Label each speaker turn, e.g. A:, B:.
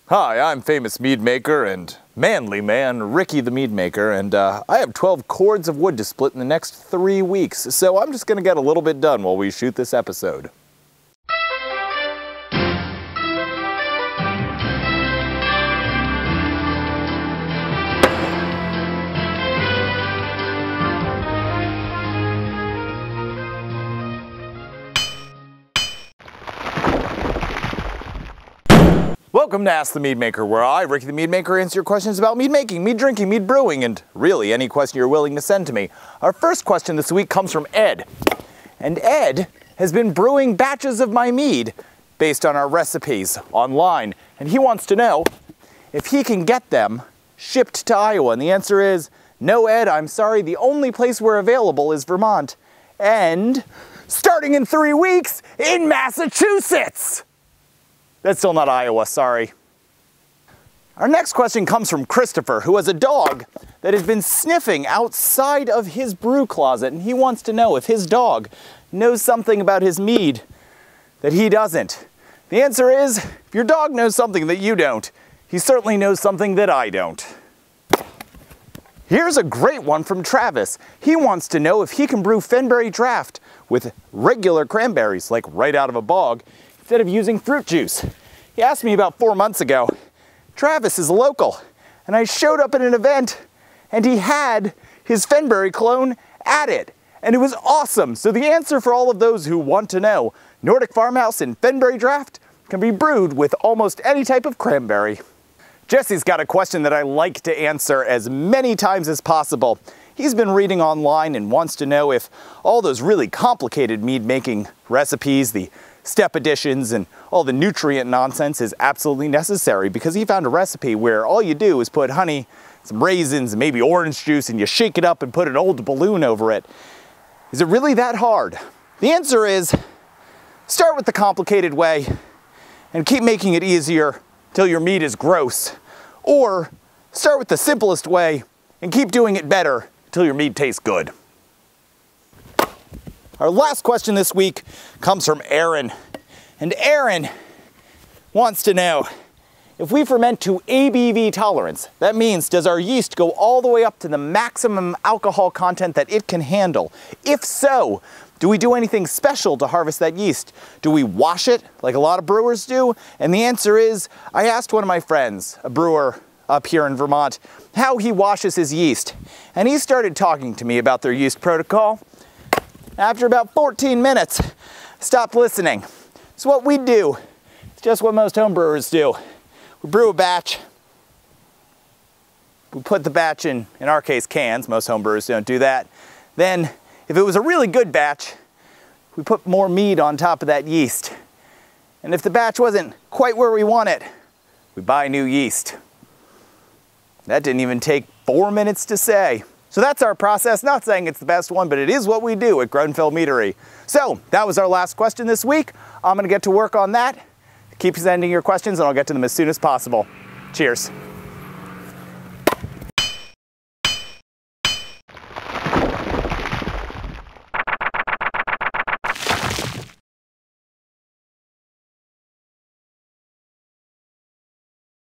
A: Hi, I'm famous mead maker and manly man Ricky the Meadmaker, and I have 12 cords of wood to split in the next 3 weeks, so I'm just going to get a little bit done while we shoot this episode. Welcome to Ask the Mead Maker, where I, Ricky the Meadmaker, answer your questions about mead making, mead drinking, mead brewing, and really any question you're willing to send to me. Our first question this week comes from Ed. And Ed has been brewing batches of my mead based on our recipes online. And he wants to know if he can get them shipped to Iowa. And the answer is, no, Ed, I'm sorry. The only place we're available is Vermont. And starting in 3 weeks, in Massachusetts! That's still not Iowa, sorry. Our next question comes from Christopher, who has a dog that has been sniffing outside of his brew closet, and he wants to know if his dog knows something about his mead that he doesn't. The answer is, if your dog knows something that you don't, he certainly knows something that I don't. Here's a great one from Travis. He wants to know if he can brew fenberry draft with regular cranberries, like right out of a bog, instead of using fruit juice. He asked me about 4 months ago. Travis is local, and I showed up at an event, and he had his fenberry clone at it, and it was awesome. So the answer for all of those who want to know, Nordic Farmhouse and fenberry draft can be brewed with almost any type of cranberry. Jesse's got a question that I like to answer as many times as possible. He's been reading online and wants to know if all those really complicated mead making recipes, the step additions and all the nutrient nonsense is absolutely necessary, because he found a recipe where all you do is put honey, some raisins, and maybe orange juice, and you shake it up and put an old balloon over it. Is it really that hard? The answer is, start with the complicated way and keep making it easier till your mead is gross. Or start with the simplest way and keep doing it better till your mead tastes good. Our last question this week comes from Aaron. And Aaron wants to know, if we ferment to ABV tolerance, that means does our yeast go all the way up to the maximum alcohol content that it can handle? If so, do we do anything special to harvest that yeast? Do we wash it like a lot of brewers do? And the answer is, I asked one of my friends, a brewer up here in Vermont, how he washes his yeast. And he started talking to me about their yeast protocol. After about 14 minutes, stopped listening. So what we do, it's just what most home brewers do. We brew a batch. We put the batch in our case, cans. Most home brewers don't do that. Then, if it was a really good batch, we put more mead on top of that yeast. And if the batch wasn't quite where we want it, we buy new yeast. That didn't even take 4 minutes to say. So that's our process. Not saying it's the best one, but it is what we do at Meadery. So that was our last question this week. I'm going to get to work on that. Keep sending your questions and I'll get to them as soon as possible. Cheers.